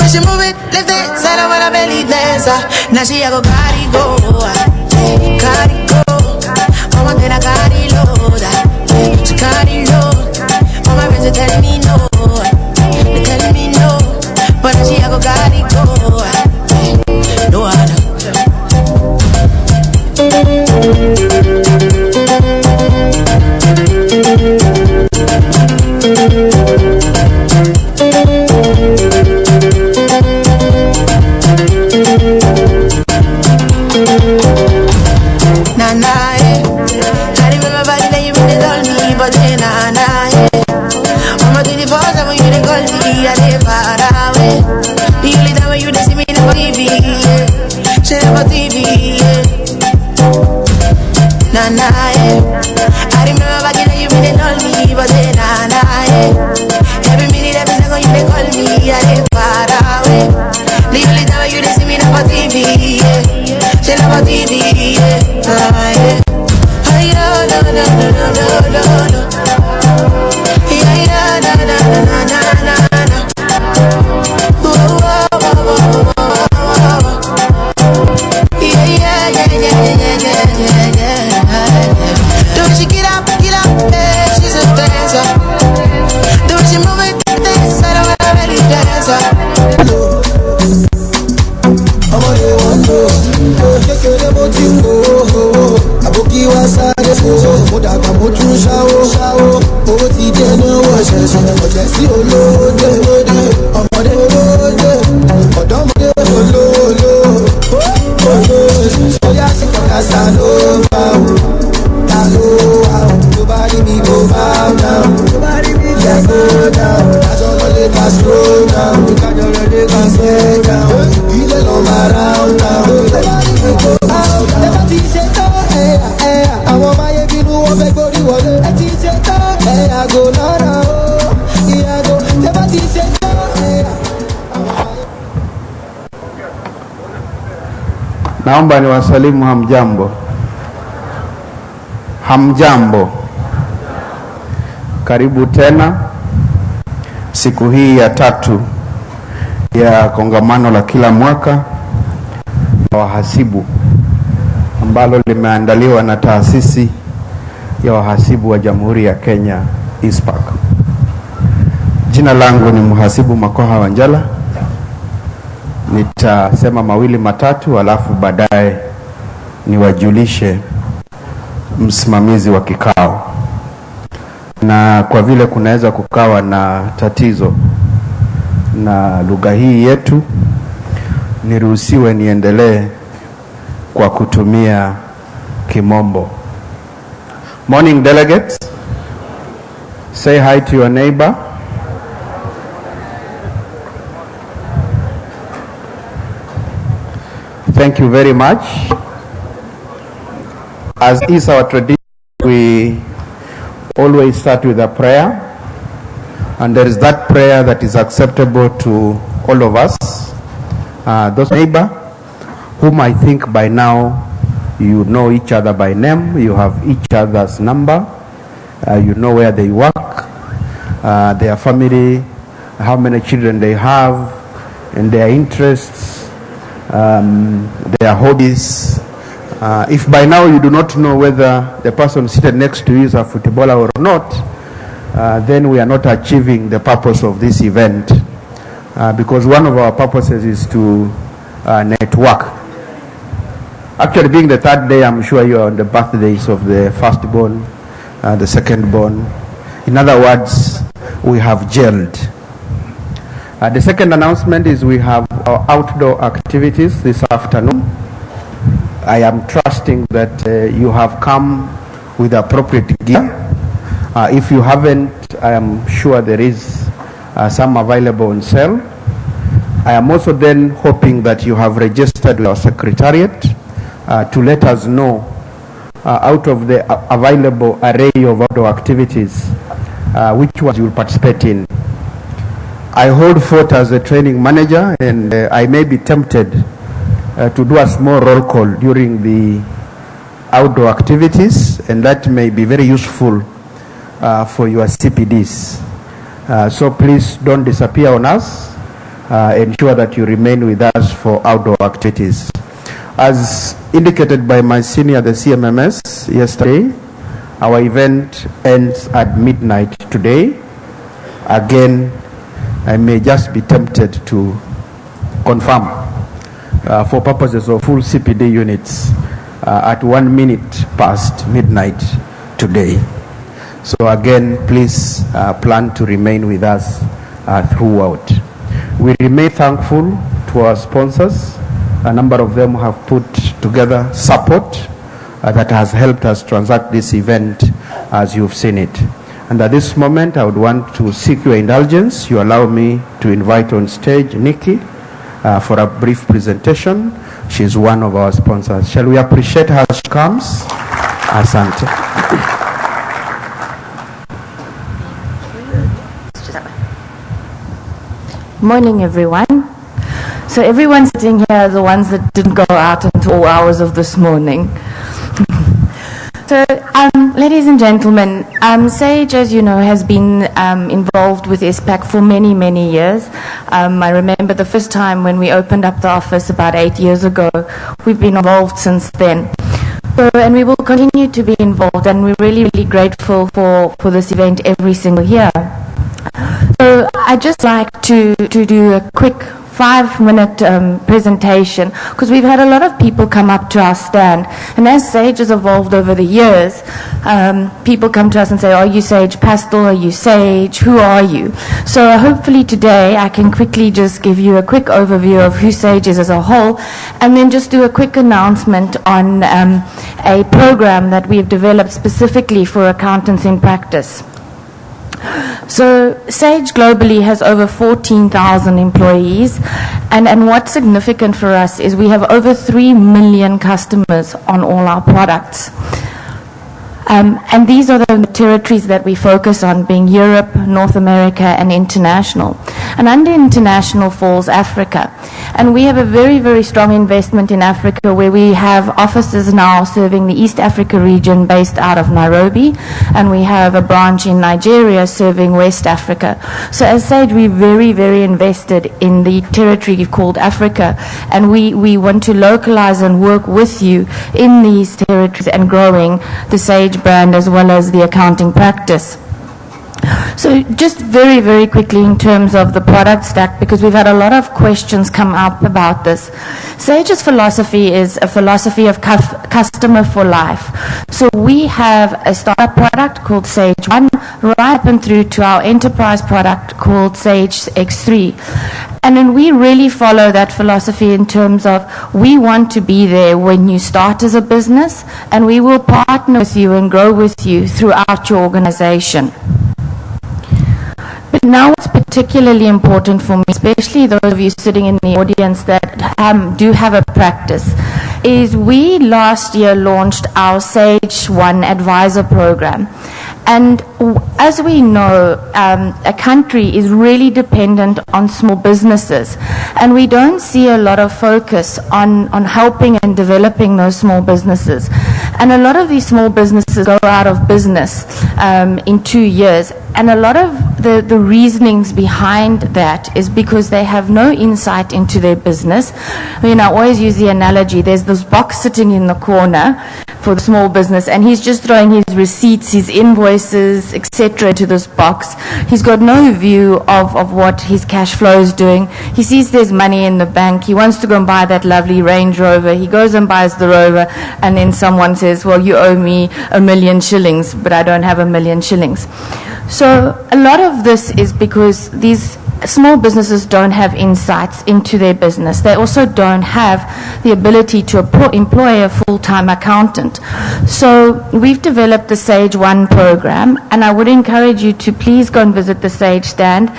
she move it, lift it, side over the belly dancer. Now she a go carry go, carry go. Mama get a carry load, she carry load. Mama friends they tell me no, they tell me no, but now she a go carry go, no other. Naomba ni wasalimu hamjambo. Hamjambo. Karibu tena siku hii ya tatu ya kongamano la kila mwaka la wahasibu ambalo limeandaliwa na taasisi ya wahasibu wa Jamhuri ya Kenya ISPAC. Jina langu ni Mhasibu Makoha Wanjala. Nitasema mawili matatu alafu baadaye niwajulishe msimamizi wa kikao. Na kwa vile kunaweza kukawa na tatizo na lugha hii yetu, niruhusiwe niendelee kwa kutumia Kimombo. Morning delegates. Say hi to your neighbor. Thank you very much. As is our tradition, we always start with a prayer. And there is that prayer that is acceptable to all of us. Those neighbor, whom I think by now you know each other by name, you have each other's number, you know where they work, their family, how many children they have, and their interests, their hobbies. If by now you do not know whether the person seated next to you is a footballer or not, then we are not achieving the purpose of this event, because one of our purposes is to network. Actually, being the third day, I'm sure you are on the birthdays of the firstborn, the secondborn. In other words, we have gelled. The second announcement is we have our outdoor activities this afternoon. I am trusting that you have come with appropriate gear. If you haven't, I am sure there is some available on sale. I am also then hoping that you have registered with our secretariat to let us know out of the available array of outdoor activities which ones you will participate in. I hold forth as a training manager, and I may be tempted to do a small roll call during the outdoor activities, and that may be very useful for your CPDs. So please don't disappear on us. ensure that you remain with us for outdoor activities. As indicated by my senior, the CMMS, yesterday, our event ends at midnight today. Again, I may just be tempted to confirm for purposes of full CPD units at 1 minute past midnight today. So again, please plan to remain with us throughout. We remain thankful to our sponsors. A number of them have put together support that has helped us transact this event as you've seen it. And at this moment, I would want to seek your indulgence. You allow me to invite on stage Nikki for a brief presentation. She's one of our sponsors. Shall we appreciate her as she comes? Asante. Morning, everyone. So everyone sitting here are the ones that didn't go out until all hours of this morning. So, ladies and gentlemen, SAGE, as you know, has been involved with ISPAC for many, many years. I remember the first time when we opened up the office about 8 years ago. We've been involved since then. So, and we will continue to be involved, and we're really, really grateful for this event every single year. So I'd just like to do a quick 5-minute presentation, because we've had a lot of people come up to our stand, and as SAGE has evolved over the years, people come to us and say, are you SAGE Pastel, are you SAGE, who are you? So hopefully today I can quickly just give you a quick overview of who SAGE is as a whole, and then just do a quick announcement on a program that we've developed specifically for accountants in practice. So SAGE globally has over 14,000 employees, and what's significant for us is we have over 3 million customers on all our products. And these are the territories that we focus on, being Europe, North America, and international. And under international falls Africa. And we have a very, very strong investment in Africa, where we have offices now serving the East Africa region based out of Nairobi, and we have a branch in Nigeria serving West Africa. So as SAGE, we're very, very invested in the territory called Africa, and we want to localize and work with you in these territories and growing the SAGE brand as well as the accounting practice. So just very, very quickly in terms of the product stack, because we've had a lot of questions come up about this. SAGE's philosophy is a philosophy of customer for life. So we have a startup product called Sage 1, right up and through to our enterprise product called Sage X3. And then we really follow that philosophy in terms of we want to be there when you start as a business, and we will partner with you and grow with you throughout your organization. But now what's particularly important for me, especially those of you sitting in the audience that do have a practice, is we last year launched our Sage 1 Advisor Program. And as we know, a country is really dependent on small businesses, and we don't see a lot of focus on helping and developing those small businesses. And a lot of these small businesses go out of business in 2 years. And a lot of the reasonings behind that is because they have no insight into their business. I mean, I always use the analogy, there's this box sitting in the corner for the small business, and he's just throwing his receipts, his invoices, etc. into this box. He's got no view of what his cash flow is doing. He sees there's money in the bank. He wants to go and buy that lovely Range Rover. He goes and buys the Rover, and then someone says, well, you owe me 1 million shillings, but I don't have 1 million shillings. So a lot of this is because these small businesses don't have insights into their business. They also don't have the ability to employ a full-time accountant. So we've developed the Sage 1 program, and I would encourage you to please go and visit the Sage stand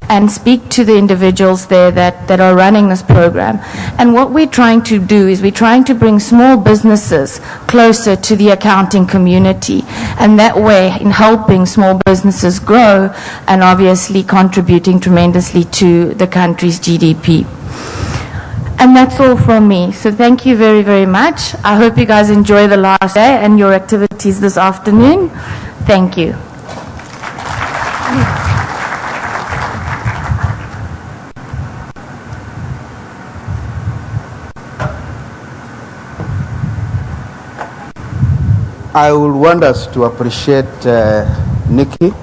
and speak to the individuals there that are running this program. And what we're trying to do is we're trying to bring small businesses closer to the accounting community, and that way in helping small businesses grow and obviously contributing tremendously to the country's GDP. And that's all from me. So thank you very, very much. I hope you guys enjoy the last day and your activities this afternoon. Thank you. I would want us to appreciate Nikki.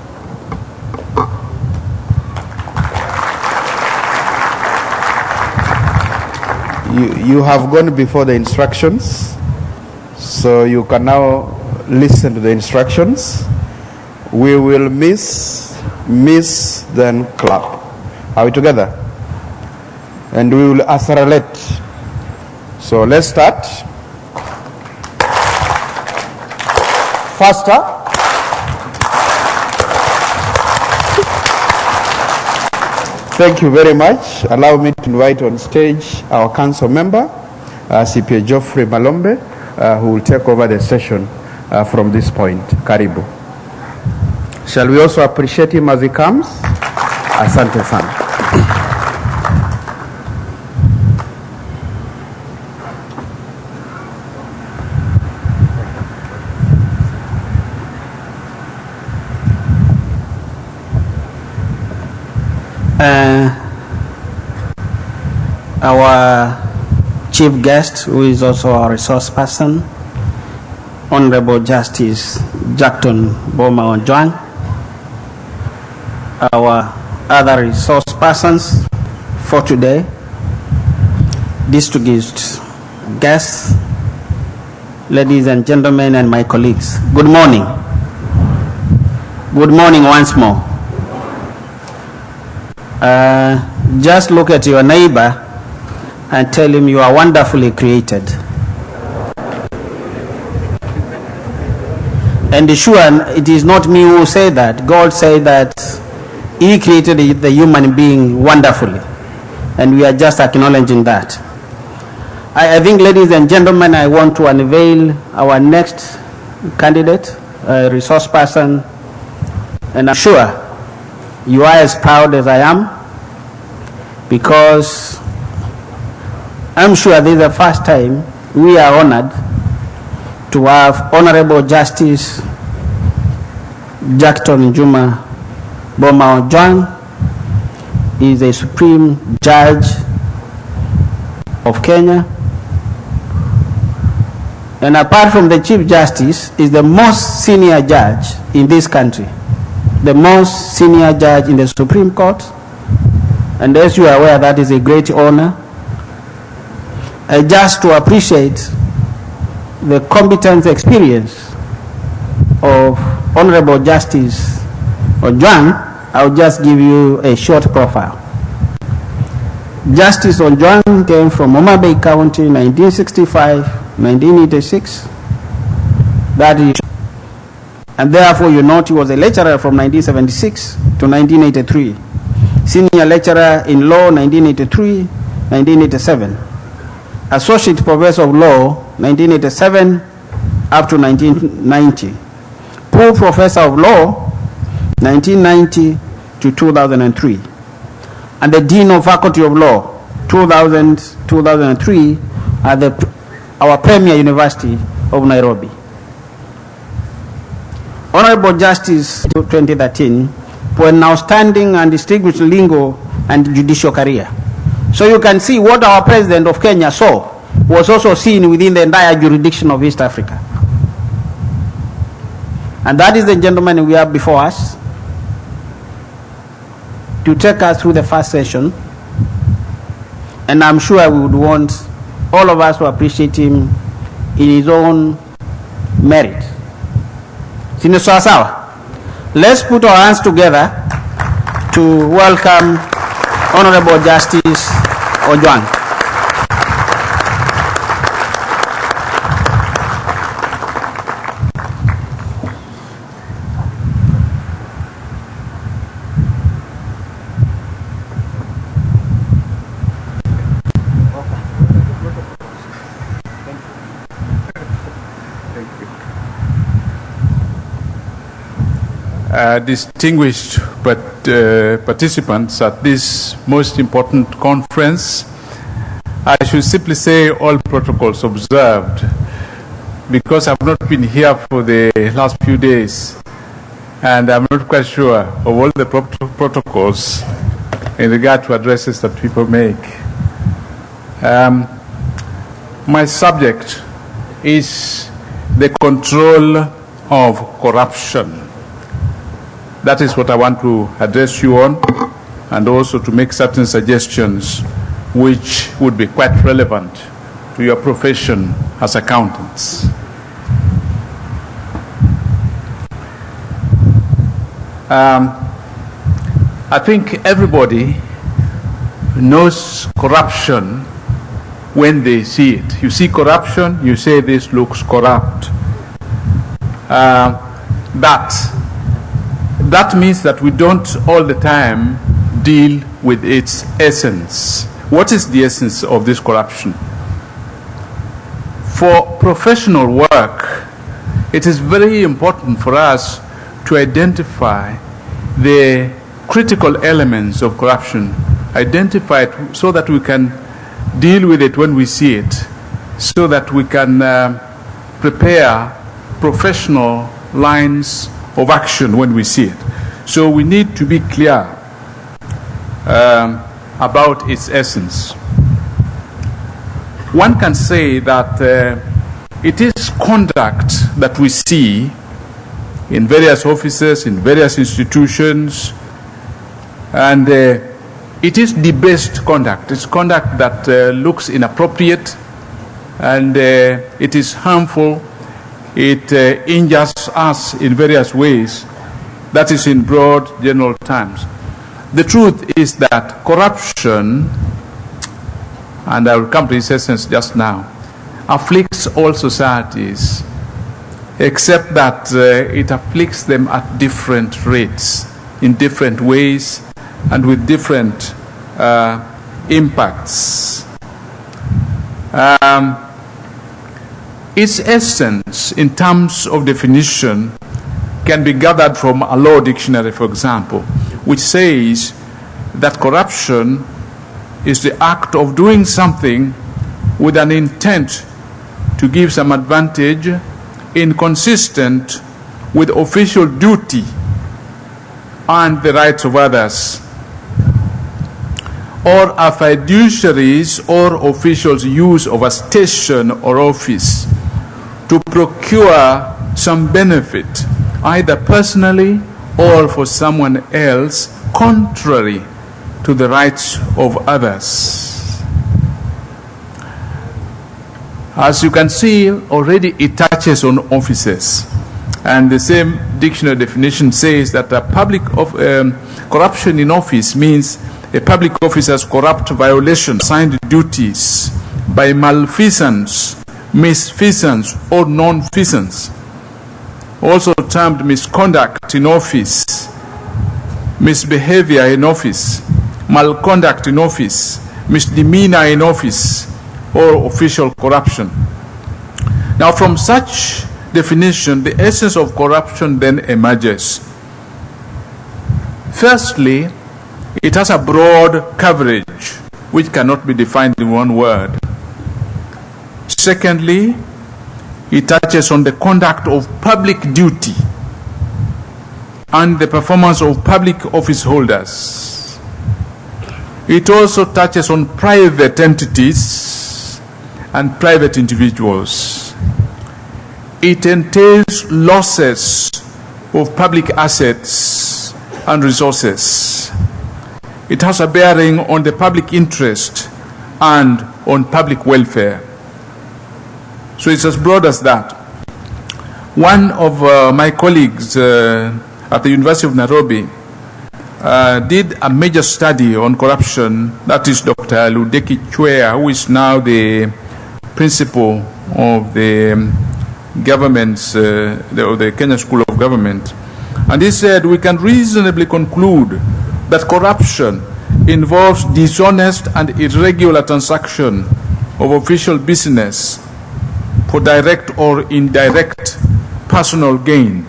You have gone before the instructions, so you can now listen to the instructions. We will miss, then clap. Are we together? And we will accelerate. So let's start. Faster. Thank you very much. Allow me to invite on stage our council member, CPA Geoffrey Malombe, who will take over the session from this point. Karibu. Shall we also appreciate him as he comes? Asante sana. Our chief guest, who is also our resource person, Honorable Justice Jackton Boma Ojwang, our other resource persons for today, distinguished guests, ladies and gentlemen, and my colleagues. Good morning. Good morning once more. Just look at your neighbor and tell him you are wonderfully created. And sure, it is not me who say that. God said that He created the human being wonderfully. And we are just acknowledging that. I think, ladies and gentlemen, I want to unveil our next candidate, a resource person. And I'm sure you are as proud as I am, because I'm sure this is the first time we are honored to have Honorable Justice Jackton Juma Boma Ojwang. He is a Supreme Judge of Kenya. And apart from the Chief Justice, is the most senior judge in this country. The most senior judge in the Supreme Court. And as you are aware, that is a great honor. Just to appreciate the competence experience of Honorable Justice Ojwang, I'll just give you a short profile. Justice Ojwang came from Homa Bay County, 1965, 1986. That is, and therefore you note he was a lecturer from 1976 to 1983. Senior lecturer in law, 1983, 1987. Associate Professor of Law, 1987 up to 1990. Full Professor of Law, 1990 to 2003. And the Dean of Faculty of Law, 2000-2003 at our premier university of Nairobi. Honorable Justice 2013 for an outstanding and distinguished legal and judicial career. So you can see what our President of Kenya saw was also seen within the entire jurisdiction of East Africa. And that is the gentleman we have before us to take us through the first session. And I'm sure we would want all of us to appreciate him in his own merit. Sini sawa sawa? Let's put our hands together to welcome Honorable Justice Ojwang. Distinguished participants at this most important conference, I should simply say all protocols observed, because I've not been here for the last few days and I'm not quite sure of all the protocols in regard to addresses that people make. My subject is the control of corruption. That is what I want to address you on, and also to make certain suggestions which would be quite relevant to your profession as accountants. I think everybody knows corruption when they see it. You see corruption, you say this looks corrupt. That means that we don't all the time deal with its essence. What is the essence of this corruption? For professional work, it is very important for us to identify the critical elements of corruption, identify it so that we can deal with it when we see it, so that we can prepare professional lines of action when we see it. So we need to be clear about its essence. One can say that it is conduct that we see in various offices, in various institutions, and it is debased conduct. It's conduct that looks inappropriate, and it is harmful. It injures us in various ways. That is in broad general terms. The truth is that corruption, and I will come to its essence just now, afflicts all societies, except that it afflicts them at different rates, in different ways, and with different impacts. Its essence, in terms of definition, can be gathered from a law dictionary, for example, which says that corruption is the act of doing something with an intent to give some advantage inconsistent with official duty and the rights of others, or a fiduciary's or official's use of a station or office to procure some benefit, either personally or for someone else, contrary to the rights of others. As you can see, already it touches on offices. And the same dictionary definition says that corruption in office means a public officer's corrupt violation, signed duties by malfeasance, misfeasance, or non-feasance, also termed misconduct in office, misbehavior in office, malconduct in office, misdemeanor in office, or official corruption. Now, from such definition, the essence of corruption then emerges. Firstly, it has a broad coverage which cannot be defined in one word. Secondly, it touches on the conduct of public duty and the performance of public office holders. It also touches on private entities and private individuals. It entails losses of public assets and resources. It has a bearing on the public interest and on public welfare. So it's as broad as that. One of my colleagues at the University of Nairobi did a major study on corruption. That is Dr. Ludeki Chwea, who is now the principal of the government's, the Kenya School of Government. And he said, we can reasonably conclude that corruption involves dishonest and irregular transaction of official business for direct or indirect personal gain,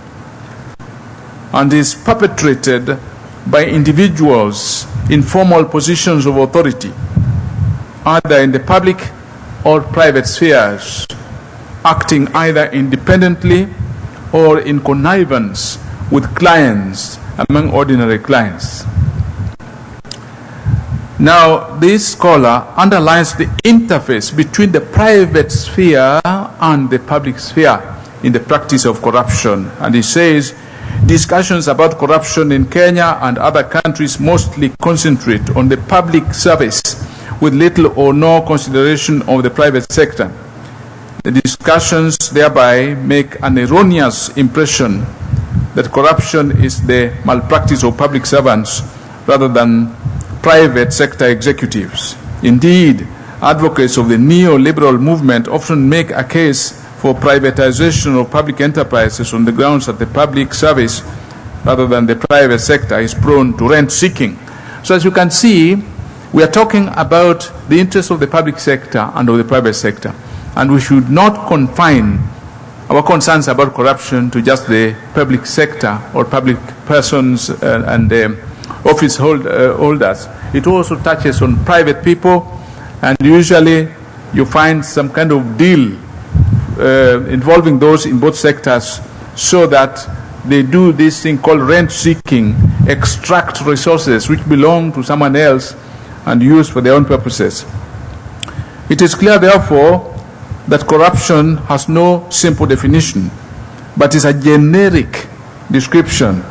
and is perpetrated by individuals in formal positions of authority, either in the public or private spheres, acting either independently or in connivance with clients among ordinary clients. Now, this scholar underlines the interface between the private sphere and the public sphere in the practice of corruption. And he says, discussions about corruption in Kenya and other countries mostly concentrate on the public service with little or no consideration of the private sector. The discussions thereby make an erroneous impression that corruption is the malpractice of public servants rather than private sector executives. Indeed, advocates of the neoliberal movement often make a case for privatization of public enterprises on the grounds that the public service rather than the private sector is prone to rent seeking. So as you can see, we are talking about the interests of the public sector and of the private sector, and we should not confine our concerns about corruption to just the public sector or public persons and office holders. It also touches on private people, and usually you find some kind of deal involving those in both sectors so that they do this thing called rent seeking, extract resources which belong to someone else and use for their own purposes. It is clear, therefore, that corruption has no simple definition, but is a generic description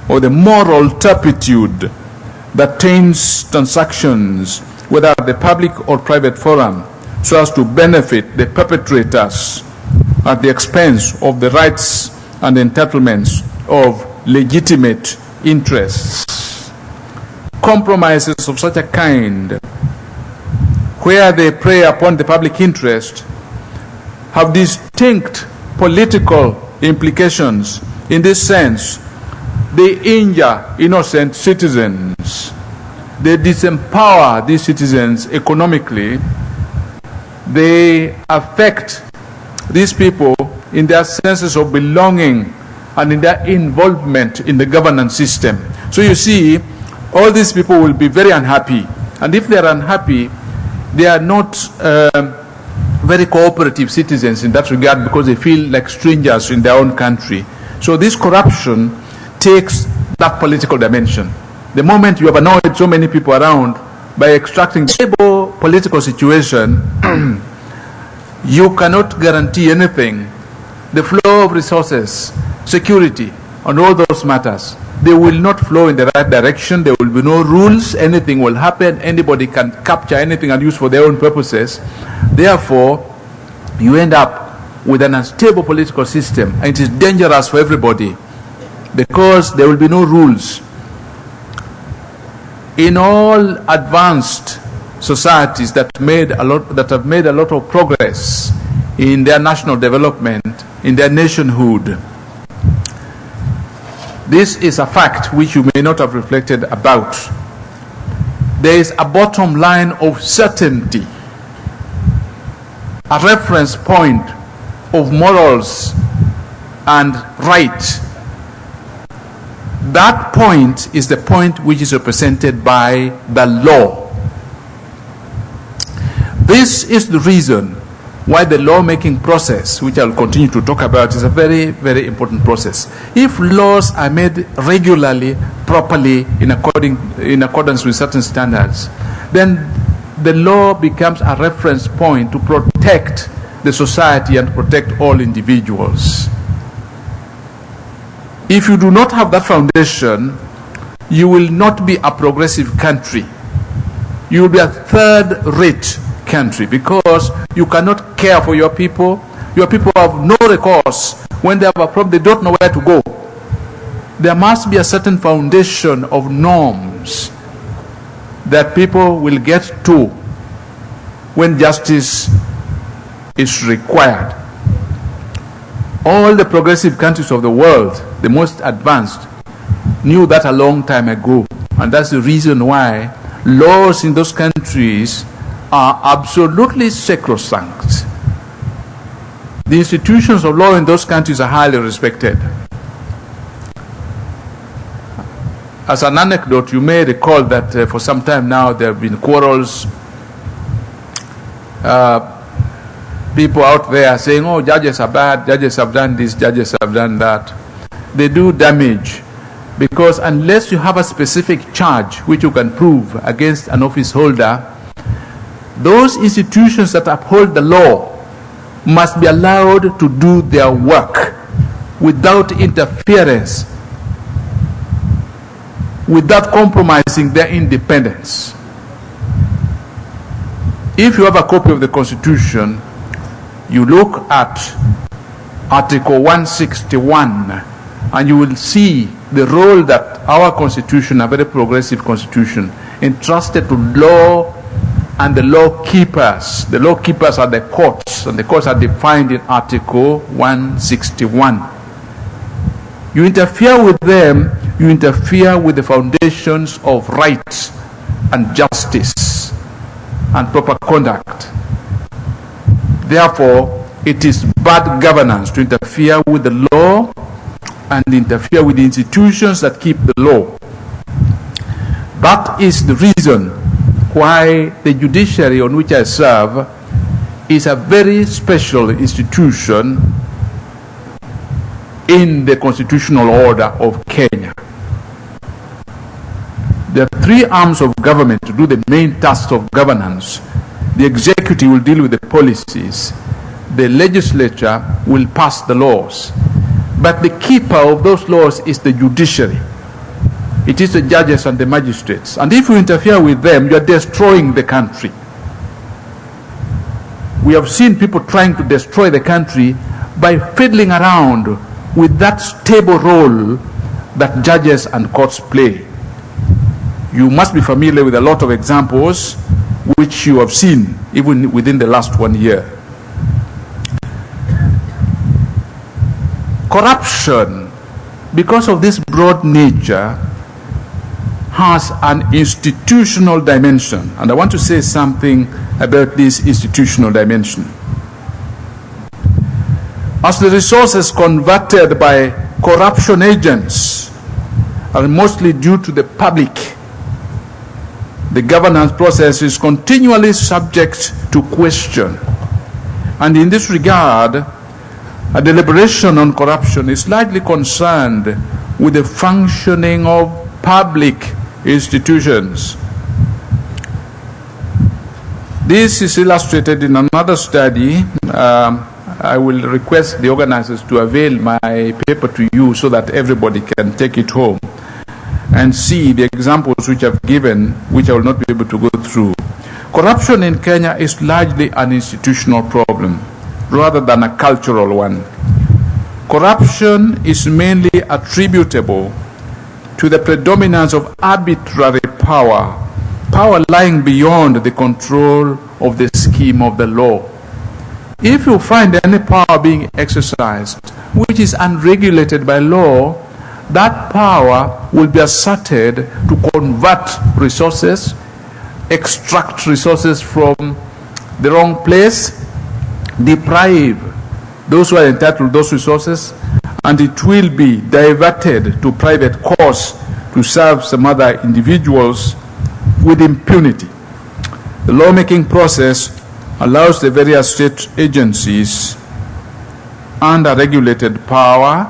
of the moral turpitude that taints transactions, whether at the public or private forum, so as to benefit the perpetrators at the expense of the rights and entitlements of legitimate interests. Compromises of such a kind, where they prey upon the public interest, have distinct political implications. In this sense, they injure innocent citizens. They disempower these citizens economically. They affect these people in their senses of belonging and in their involvement in the governance system. So you see, all these people will be very unhappy. And if they are unhappy, they are not very cooperative citizens in that regard, because they feel like strangers in their own country. So this corruption takes that political dimension. The moment you have annoyed so many people around by extracting stable political situation, you cannot guarantee anything. The flow of resources, security, and all those matters, they will not flow in the right direction. There will be no rules. Anything will happen. Anybody can capture anything and use for their own purposes. Therefore, you end up with an unstable political system, and it is dangerous for everybody because there will be no rules. In all advanced societies that have made a lot of progress in their national development, in their nationhood, this is a fact which you may not have reflected about. There is a bottom line of certainty, a reference point of morals and right. That point is the point which is represented by the law. This is the reason why the lawmaking process, which I'll continue to talk about, is a very, very important process. If laws are made regularly, properly, in accordance with certain standards, then the law becomes a reference point to protect the society and protect all individuals. If you do not have that foundation, you will not be a progressive country. You will be a third-rate country, because you cannot care for your people. Your people have no recourse. When they have a problem, they don't know where to go. There must be a certain foundation of norms that people will get to when justice is required. All the progressive countries of the world, the most advanced, knew that a long time ago. And that's the reason why laws in those countries are absolutely sacrosanct. The institutions of law in those countries are highly respected. As an anecdote, you may recall that for some time now there have been quarrels. People out there saying, oh, judges are bad, judges have done this, judges have done that. They do damage, because unless you have a specific charge which you can prove against an office holder, those institutions that uphold the law must be allowed to do their work without interference, without compromising their independence. If you have a copy of the Constitution, you look at Article 161 and you will see the role that our Constitution, a very progressive Constitution, entrusted to law and the law keepers. The law keepers are the courts, and the courts are defined in Article 161. You interfere with them, you interfere with the foundations of rights and justice and proper conduct. Therefore, it is bad governance to interfere with the law and interfere with the institutions that keep the law. That is the reason why the judiciary on which I serve is a very special institution in the constitutional order of Kenya. There are three arms of government to do the main tasks of governance. The executive will deal with the policies. The legislature will pass the laws. But the keeper of those laws is the judiciary. It is the judges and the magistrates. And if you interfere with them, you are destroying the country. We have seen people trying to destroy the country by fiddling around with that stable role that judges and courts play. You must be familiar with a lot of examples which you have seen even within the last 1 year. Corruption, because of this broad nature, has an institutional dimension. And I want to say something about this institutional dimension. As the resources converted by corruption agents are mostly due to the public, the governance process is continually subject to question. And in this regard, a deliberation on corruption is largely concerned with the functioning of public institutions. This is illustrated in another study. I will request the organizers to avail my paper to you so that everybody can take it home and see the examples which I've given, which I will not be able to go through. Corruption in Kenya is largely an institutional problem rather than a cultural one. Corruption is mainly attributable to the predominance of arbitrary power, power lying beyond the control of the scheme of the law. If you find any power being exercised which is unregulated by law, that power will be asserted to convert resources, extract resources from the wrong place, deprive those who are entitled to those resources, and it will be diverted to private cause to serve some other individuals with impunity. The lawmaking process allows the various state agencies under regulated power.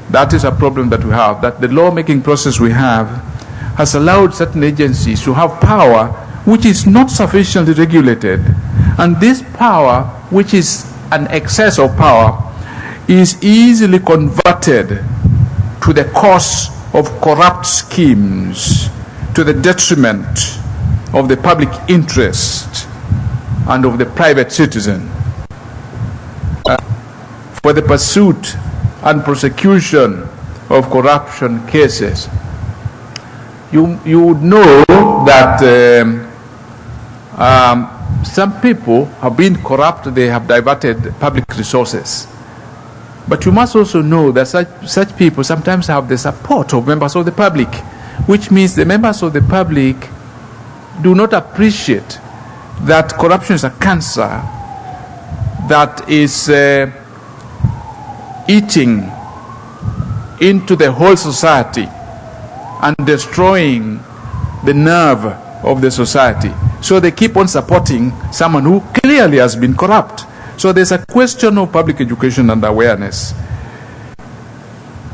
That is a problem that we have, that the lawmaking process we have has allowed certain agencies to have power which is not sufficiently regulated. And this power, which is an excess of power, is easily converted to the cause of corrupt schemes, to the detriment of the public interest and of the private citizen, for the pursuit and prosecution of corruption cases. You would know that some people have been corrupt, they have diverted public resources. But you must also know that such people sometimes have the support of members of the public, which means the members of the public do not appreciate that corruption is a cancer that is eating into the whole society and destroying the nerve of the society. So they keep on supporting someone who clearly has been corrupt. So there's a question of public education and awareness.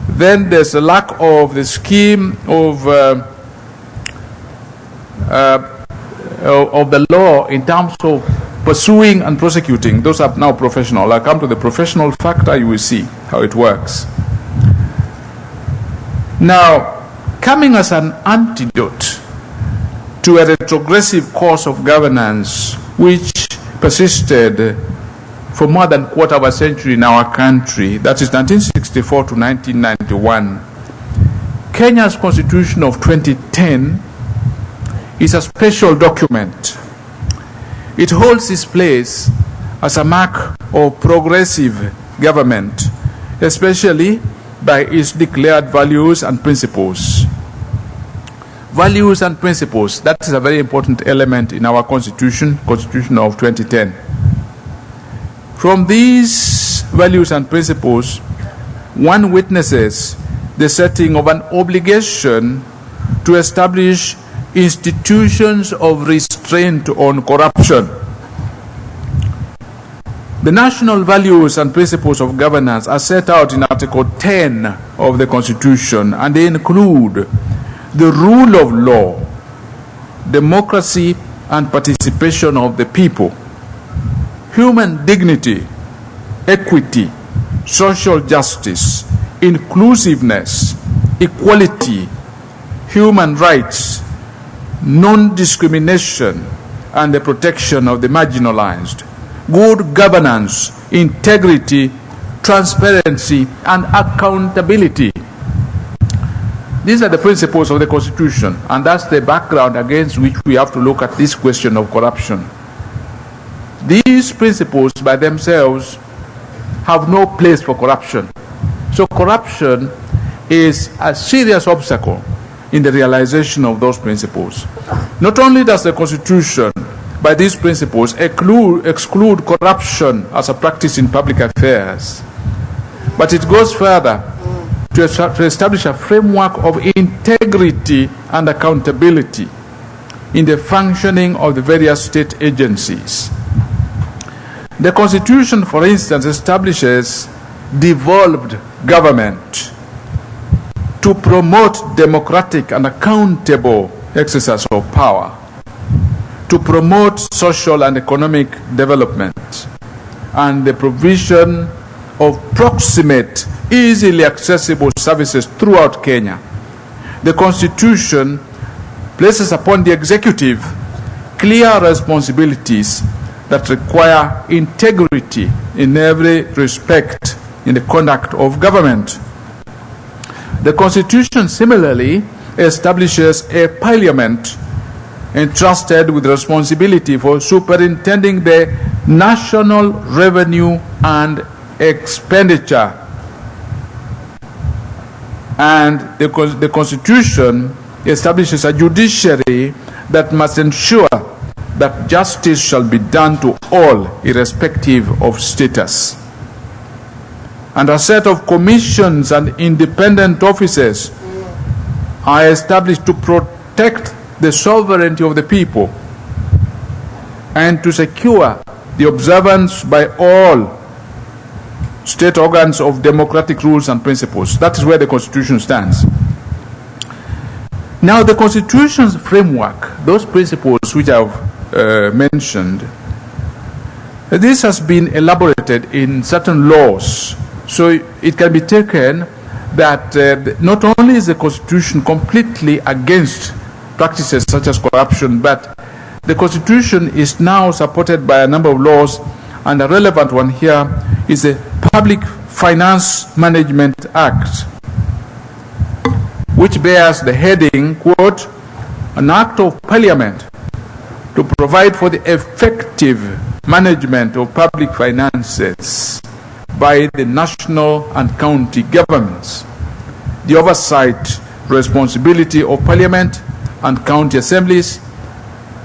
Then there's a lack of the scheme of the law in terms of pursuing and prosecuting. Those are now professional. I'll come to the professional factor, you will see how it works. Now, coming as an antidote to a retrogressive course of governance which persisted for more than a quarter of a century in our country, that is 1964 to 1991, Kenya's Constitution of 2010 is a special document. It holds its place as a mark of progressive government, especially by its declared values and principles. Values and principles, that is a very important element in our Constitution of 2010. From these values and principles, one witnesses the setting of an obligation to establish institutions of restraint on corruption. The national values and principles of governance are set out in Article 10 of the Constitution, and they include the rule of law, democracy and participation of the people, human dignity, equity, social justice, inclusiveness, equality, human rights, non-discrimination, and the protection of the marginalized, good governance, integrity, transparency, and accountability. These are the principles of the Constitution, and that's the background against which we have to look at this question of corruption. These principles by themselves have no place for corruption. So corruption is a serious obstacle in the realization of those principles. Not only does the Constitution, by these principles, exclude corruption as a practice in public affairs, but it goes further to establish a framework of integrity and accountability in the functioning of the various state agencies. The Constitution, for instance, establishes devolved government to promote democratic and accountable exercise of power, to promote social and economic development, and the provision of proximate, easily accessible services throughout Kenya. The Constitution places upon the executive clear responsibilities that require integrity in every respect in the conduct of government. The Constitution similarly establishes a parliament entrusted with responsibility for superintending the national revenue and expenditure. And the Constitution establishes a judiciary that must ensure that justice shall be done to all, irrespective of status. And a set of commissions and independent offices are established to protect the sovereignty of the people and to secure the observance by all state organs of democratic rules and principles. That is where the Constitution stands. Now, the Constitution's framework, those principles which I have mentioned, this has been elaborated in certain laws. So it can be taken that not only is the Constitution completely against practices such as corruption, but the Constitution is now supported by a number of laws, and a relevant one here is the Public Finance Management Act, which bears the heading, quote, an act of parliament to provide for the effective management of public finances by the national and county governments, the oversight responsibility of parliament and county assemblies,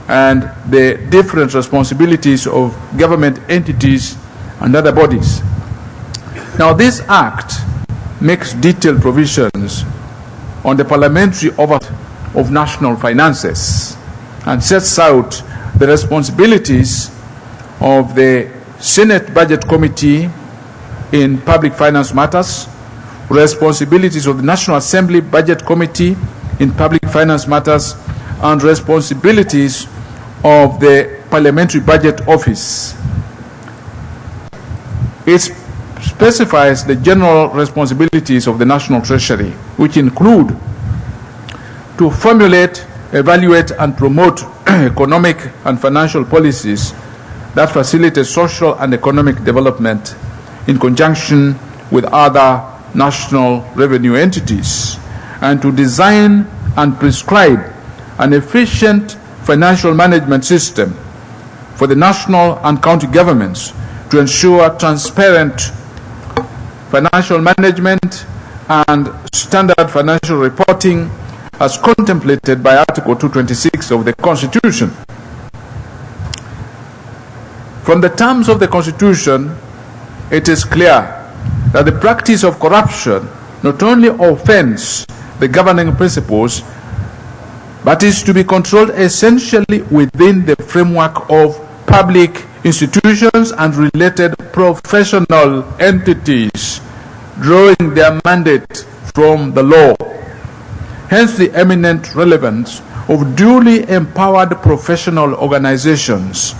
and the different responsibilities of government entities and other bodies. Now, this act makes detailed provisions on the parliamentary oversight of national finances and sets out the responsibilities of the Senate Budget Committee in public finance matters, responsibilities of the National Assembly Budget Committee in public finance matters, and responsibilities of the Parliamentary Budget Office. It specifies the general responsibilities of the National Treasury, which include to formulate, evaluate, and promote economic and financial policies that facilitate social and economic development in conjunction with other national revenue entities, and to design and prescribe an efficient financial management system for the national and county governments to ensure transparent financial management and standard financial reporting as contemplated by Article 226 of the Constitution. From the terms of the Constitution, it is clear that the practice of corruption not only offends the governing principles, but is to be controlled essentially within the framework of public institutions and related professional entities, drawing their mandate from the law. Hence the eminent relevance of duly empowered professional organizations,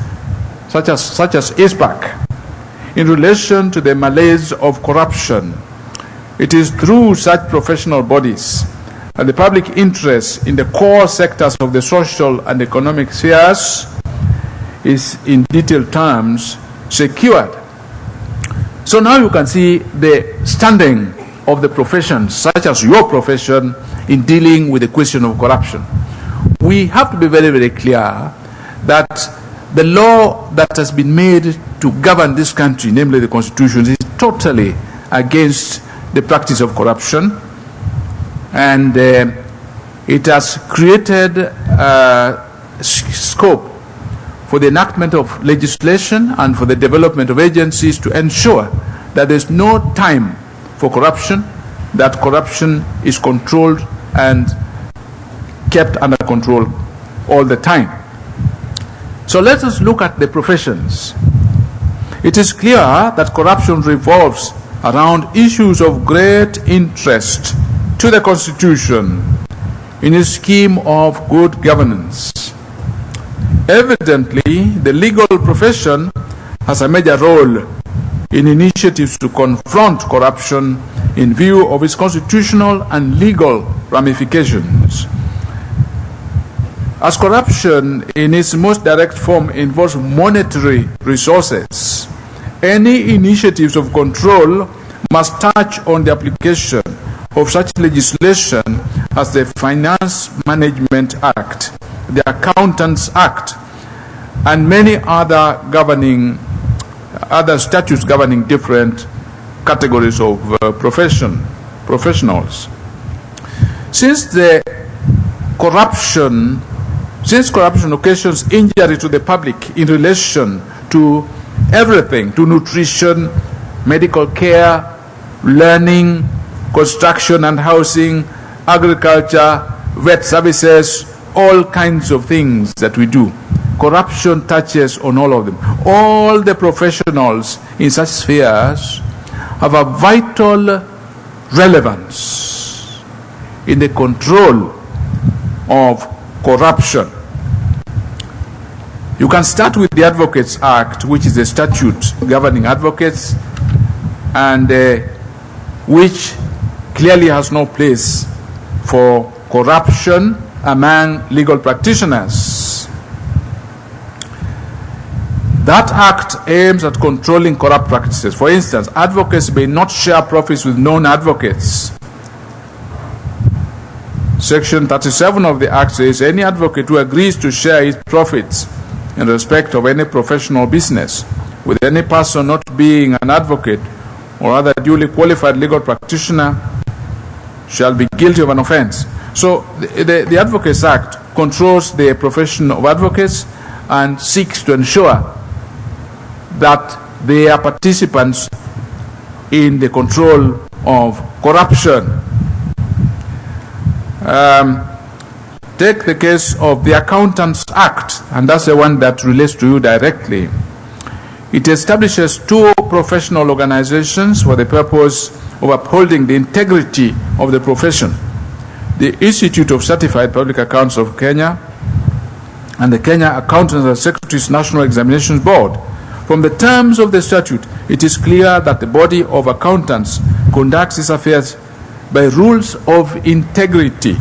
such as ISPAC, in relation to the malaise of corruption. It is through such professional bodies and the public interest in the core sectors of the social and economic spheres is in detailed terms secured. So now you can see the standing of the professions, such as your profession, in dealing with the question of corruption. We have to be very, very clear that the law that has been made to govern this country, namely the Constitution, is totally against the practice of corruption, and it has created scope for the enactment of legislation and for the development of agencies to ensure that there's no time for corruption, that corruption is controlled and kept under control all the time. So let us look at the professions. It is clear that corruption revolves around issues of great interest to the Constitution in a scheme of good governance. Evidently, the legal profession has a major role in initiatives to confront corruption in view of its constitutional and legal ramifications. As corruption in its most direct form involves monetary resources, any initiatives of control must touch on the application of such legislation as the Finance Management Act, the Accountants Act, and many other statutes governing different categories of professionals. Since corruption occasions injury to the public in relation to everything, to nutrition, medical care, learning, construction and housing, agriculture, vet services, all kinds of things that we do. Corruption touches on all of them. All the professionals in such spheres have a vital relevance in the control of corruption. You can start with the Advocates Act, which is the statute governing advocates, and which clearly has no place for corruption among legal practitioners. That act aims at controlling corrupt practices. For instance, advocates may not share profits with non-advocates. Section 37 of the Act says any advocate who agrees to share his profits in respect of any professional business with any person not being an advocate or other duly qualified legal practitioner shall be guilty of an offense. So the Advocates Act controls the profession of advocates and seeks to ensure that they are participants in the control of corruption. Take the case of the Accountants Act, and that's the one that relates to you directly. It establishes two professional organizations for the purpose of upholding the integrity of the profession: the Institute of Certified Public Accounts of Kenya and the Kenya Accountants and Secretaries National Examinations Board. From the terms of the statute, it is clear that the body of accountants conducts its affairs by rules of integrity,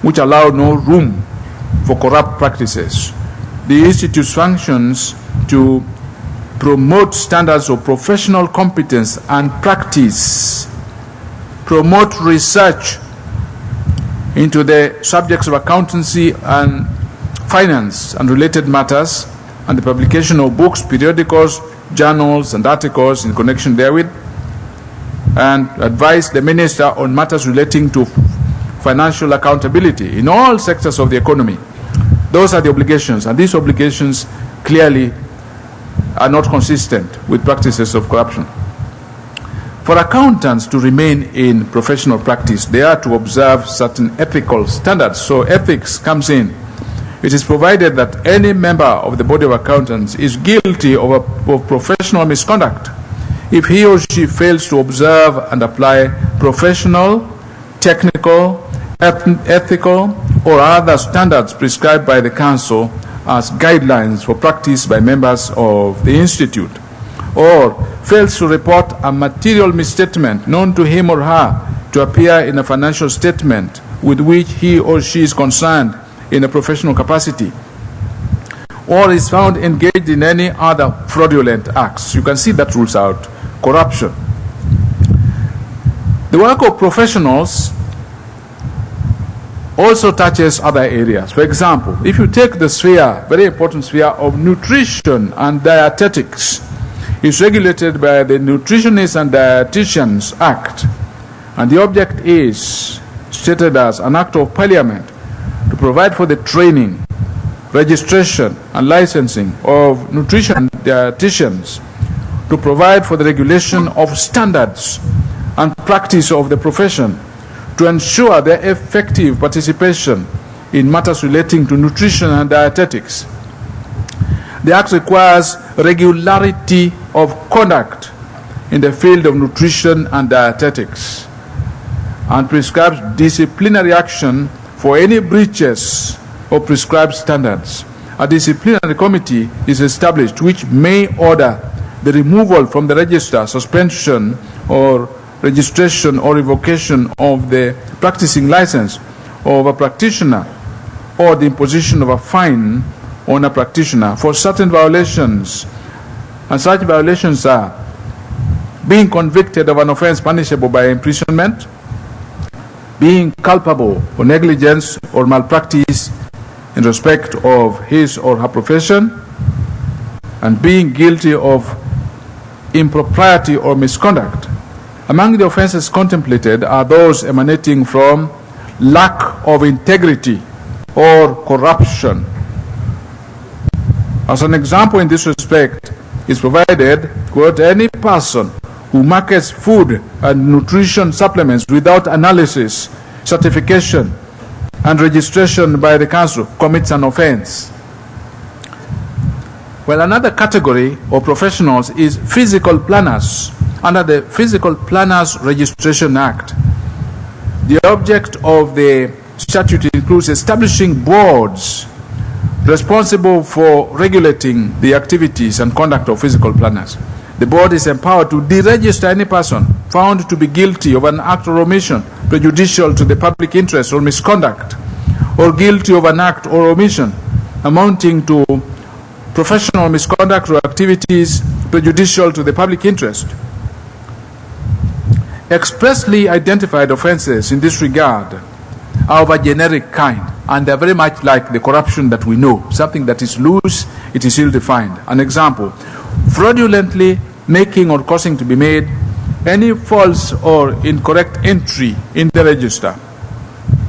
which allow no room for corrupt practices. The institute's functions to promote standards of professional competence and practice, promote research into the subjects of accountancy and finance and related matters, and the publication of books, periodicals, journals, and articles in connection therewith, and advise the minister on matters relating to financial accountability in all sectors of the economy. Those are the obligations, and these obligations clearly are not consistent with practices of corruption. For accountants to remain in professional practice, they are to observe certain ethical standards. So ethics comes in. It is provided that any member of the body of accountants is guilty of professional misconduct if he or she fails to observe and apply professional, technical, ethical, or other standards prescribed by the Council as guidelines for practice by members of the Institute, or fails to report a material misstatement known to him or her to appear in a financial statement with which he or she is concerned in a professional capacity, or is found engaged in any other fraudulent acts. You can see that rules out corruption. The work of professionals also touches other areas. For example, if you take the sphere, very important sphere of nutrition and dietetics, it's regulated by the Nutritionists and Dietitians Act, and the object is stated as an act of parliament to provide for the training, registration, and licensing of nutrition and dietitians, to provide for the regulation of standards and practice of the profession, to ensure their effective participation in matters relating to nutrition and dietetics. The Act requires regularity of conduct in the field of nutrition and dietetics and prescribes disciplinary action for any breaches of prescribed standards. A disciplinary committee is established which may order the removal from the register, suspension, or registration or revocation of the practicing license of a practitioner, or the imposition of a fine on a practitioner for certain violations. And such violations are being convicted of an offense punishable by imprisonment, being culpable for negligence or malpractice in respect of his or her profession, and being guilty of impropriety or misconduct. Among the offenses contemplated are those emanating from lack of integrity or corruption. As an example in this respect, is provided, quote, any person who markets food and nutrition supplements without analysis, certification, and registration by the Council commits an offense. Well, another category of professionals is physical planners. Under the Physical Planners Registration Act, the object of the statute includes establishing boards responsible for regulating the activities and conduct of physical planners. The board is empowered to deregister any person found to be guilty of an act or omission prejudicial to the public interest or misconduct, or guilty of an act or omission amounting to professional misconduct or activities prejudicial to the public interest. Expressly identified offenses in this regard are of a generic kind, and they are very much like the corruption that we know, something that is loose, it is ill-defined. An example, fraudulently making or causing to be made any false or incorrect entry in the register.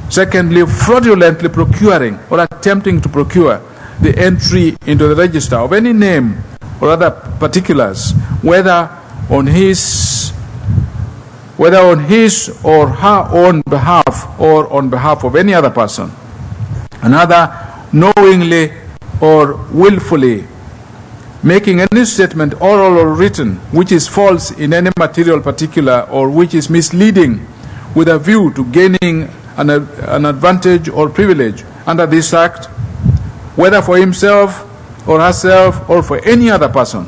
Secondly, fraudulently procuring or attempting to procure the entry into the register of any name or other particulars, whether on his or her own behalf or on behalf of any other person. Another, knowingly or willfully making any statement, oral or written, which is false in any material particular or which is misleading with a view to gaining an advantage or privilege under this act, whether for himself or herself or for any other person.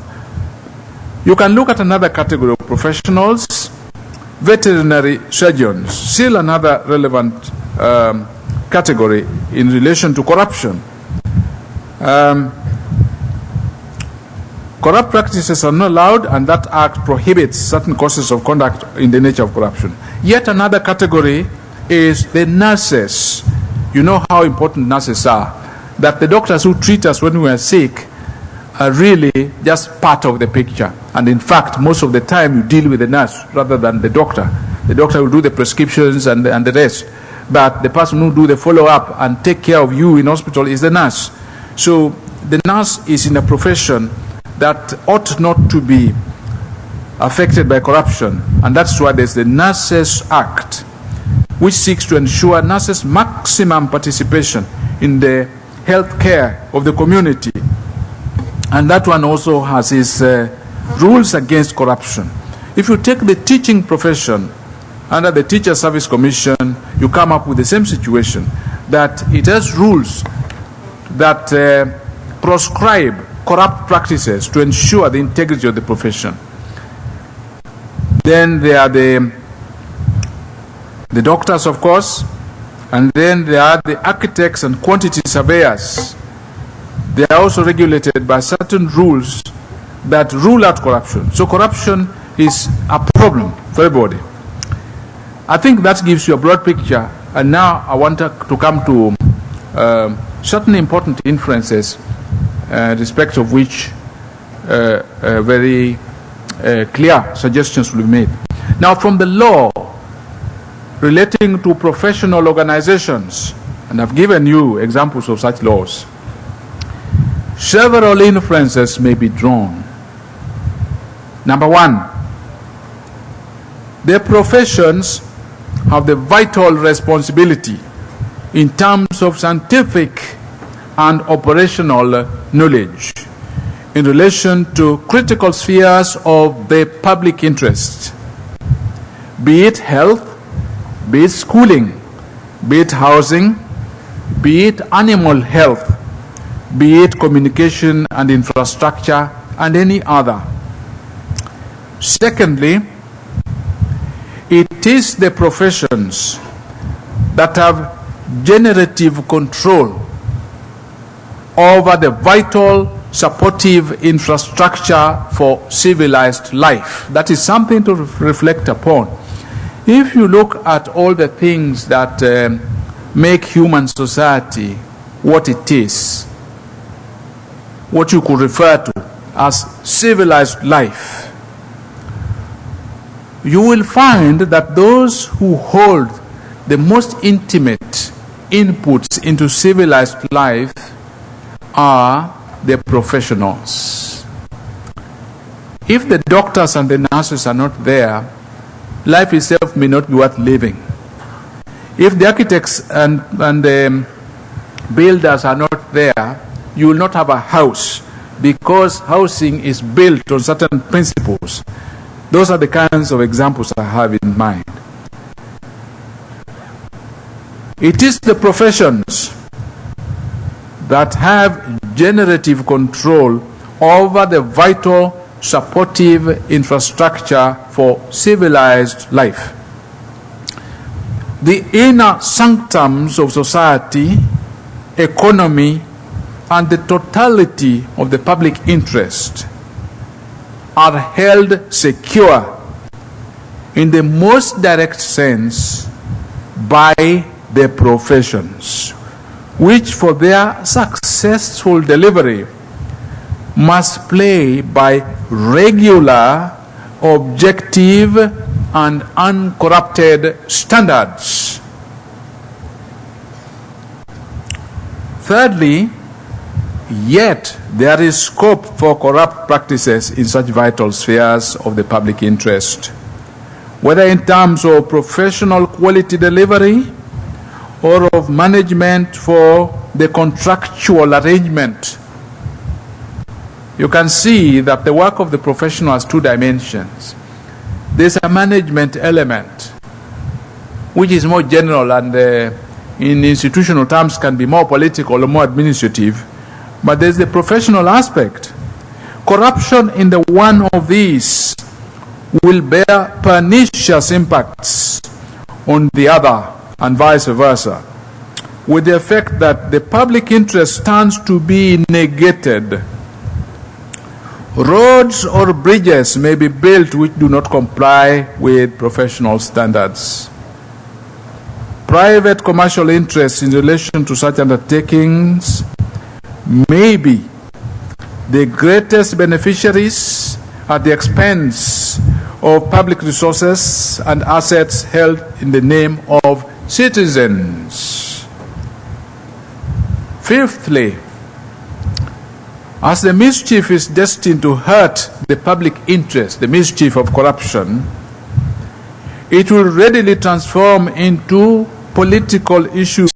You can look at another category of professionals, veterinary surgeons, still another relevant category in relation to corruption. Corrupt practices are not allowed, and that act prohibits certain courses of conduct in the nature of corruption. Yet another category is the nurses. You know how important nurses are, that the doctors who treat us when we are sick are really just part of the picture. And in fact, most of the time you deal with the nurse rather than the doctor. The doctor will do the prescriptions and the rest. But the person who do the follow-up and take care of you in hospital is the nurse. So the nurse is in a profession that ought not to be affected by corruption. And that's why there's the Nurses Act, which seeks to ensure nurses' maximum participation in the health care of the community. And that one also has its rules against corruption. If you take the teaching profession under the Teacher Service Commission, you come up with the same situation, that it has rules that proscribe corrupt practices to ensure the integrity of the profession. Then there are the doctors, of course, and then there are the architects and quantity surveyors. They are also regulated by certain rules that rule out corruption. So corruption is a problem for everybody. I think that gives you a broad picture, and now I want to come to certain important inferences, respect of which very clear suggestions will be made. Now, from the law relating to professional organizations, and I've given you examples of such laws, several inferences may be drawn. Number one, the professions have the vital responsibility in terms of scientific and operational knowledge in relation to critical spheres of the public interest, be it health, be it schooling, be it housing, be it animal health, be it communication and infrastructure, and any other. Secondly, it is the professions that have generative control over the vital supportive infrastructure for civilized life. That is something to reflect upon. If you look at all the things that make human society what it is, what you could refer to as civilized life, you will find that those who hold the most intimate inputs into civilized life are the professionals. If the doctors and the nurses are not there, life itself may not be worth living. If the architects and the builders are not there, you will not have a house, because housing is built on certain principles. Those are the kinds of examples I have in mind. It is the professions that have generative control over the vital supportive infrastructure for civilized life. The inner sanctums of society, economy, and the totality of the public interest are held secure in the most direct sense by the professions, which for their successful delivery must play by regular, objective, and uncorrupted standards. Thirdly, yet there is scope for corrupt practices in such vital spheres of the public interest, whether in terms of professional quality delivery or of management for the contractual arrangement. You can see that the work of the professional has two dimensions. There's a management element, which is more general and in institutional terms can be more political or more administrative. but there's the professional aspect. Corruption in the one of these will bear pernicious impacts on the other and vice versa, with the effect that the public interest stands to be negated. Roads or bridges may be built which do not comply with professional standards. Private commercial interests in relation to such undertakings may be the greatest beneficiaries at the expense of public resources and assets held in the name of citizens. Fifthly, as the mischief is destined to hurt the public interest, the mischief of corruption, it will readily transform into political issues